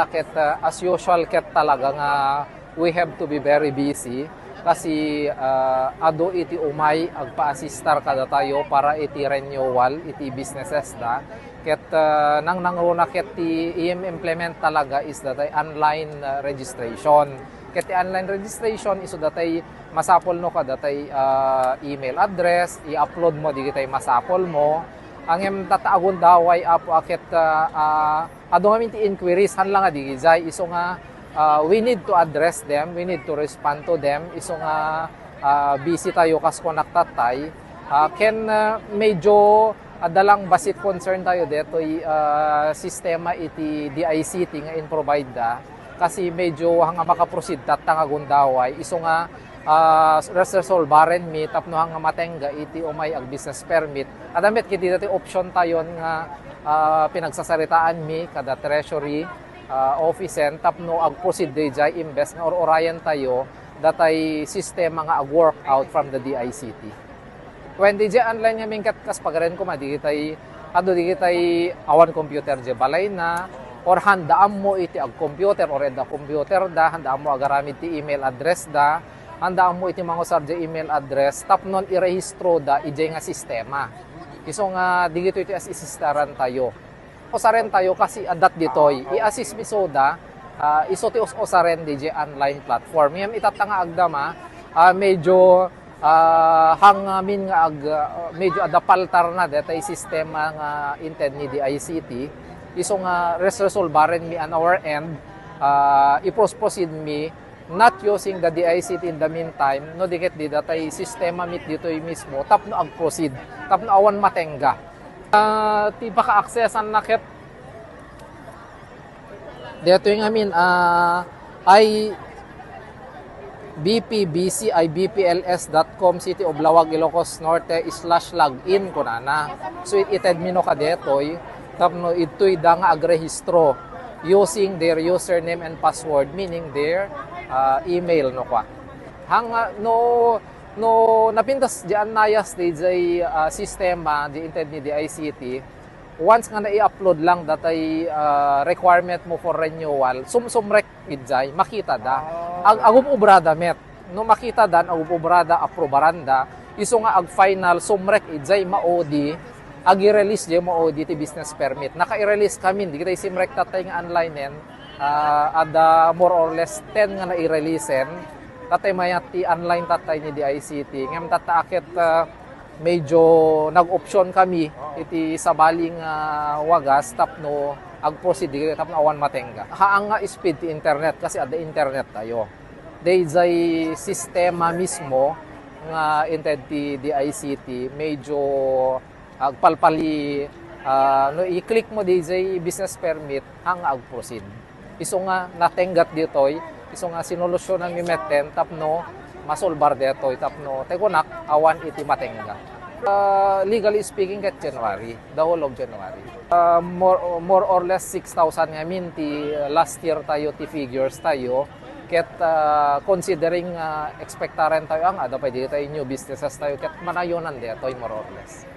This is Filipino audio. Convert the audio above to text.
Ket as usual ket talaga nga we have to be very busy kasi ado iti umay agpa-assistar kada tayo para iti renewal iti businesses da ket nang nangruna ket ti implement talaga is datay online registration. Ket ti online registration iso datay masapol no kada tay email address i-upload mo digitay masapol mo ang tataagon daway apo aket ado ngamin ti inquiries hanlang nga digizay iso nga we need to address them, we need to respond to them iso nga busy tayo kas konaktat tay ken medyo dalang basit concern tayo detoy sistema iti DICT nga in-provide da kasi medyo hanga makaproceed tatangagon daway iso nga resolvaren mi tapno hanga matenga iti umay ag business permit adamit kiti dati option tayon nga pinagsasaritaan mi kada treasury officen tapno ag proceed dijay imbes nga orayan tayo datay sistema nga ag work out from the DICT. When DJ online nga mingkat kas pagaren ko madigitay digitay awan computer je balay na or handaan mo iti ag computer or edda computer da handaan mo agaramid ti email address da handaan mo iti mangusar je email address tapnon irehistro da ijay nga sistema iso nga digito iti asistaran tayo osaren tayo kasi adat ditoy i-assist mi soda iso ti osaren DJ online platform ngem itatanga agdama medyo hangamin nga medyo adapaltar na detay sistema nga inted ni DICT iso nga resolvaren mi on our end i-proceed mi not using the DICT in the meantime no dikit di datay sistema mit ditoy mismo tapno ag proceed tapno awan matenga ti paka-accessan na ket dito yung amin ay BPBC ay bpls.com City of Laoag, Ilocos Norte /login ko na. So ited mino ka detoy tapno ito'y da nga agrehistro using their username and password meaning their email no kwa. Hanga no napintas diyan nayas DJ sistema di inted ni DICT once nga na-i-upload lang datay requirement mo for renewal sumrek idzay makita da agum ubrada met no makita dan agum ubrada aprobaranda iso nga ag final sumrek idzay maodi ag i-release je maodi ti business permit naka-i-release kami di kita simrek tatay nga online ada more or less 10 nga na-i-releasen tatay mayat ti online tatay ni DICT ngem tataakit medyo nag-option kami iti sabaling wagas tapno ag-proceed tapno awan matenga haang nga speed ti internet kasi ada internet tayo dayjay sistema mismo nga inted ti DICT medyo agpalpali no i-click mo dayjay business permit hang ag-proceed iso nga natenggat ditoy iso nga sinolusyonan mi metten tapno masolbar detoy tapno tegonak awan iti matenga. Legally speaking ket January, the whole of January. More or less 6,000 nga min ti last year tayo ti figures tayo ket considering expectaren tayo ang ada pa di tayo new businesses tayo ket manayonan detoy more or less.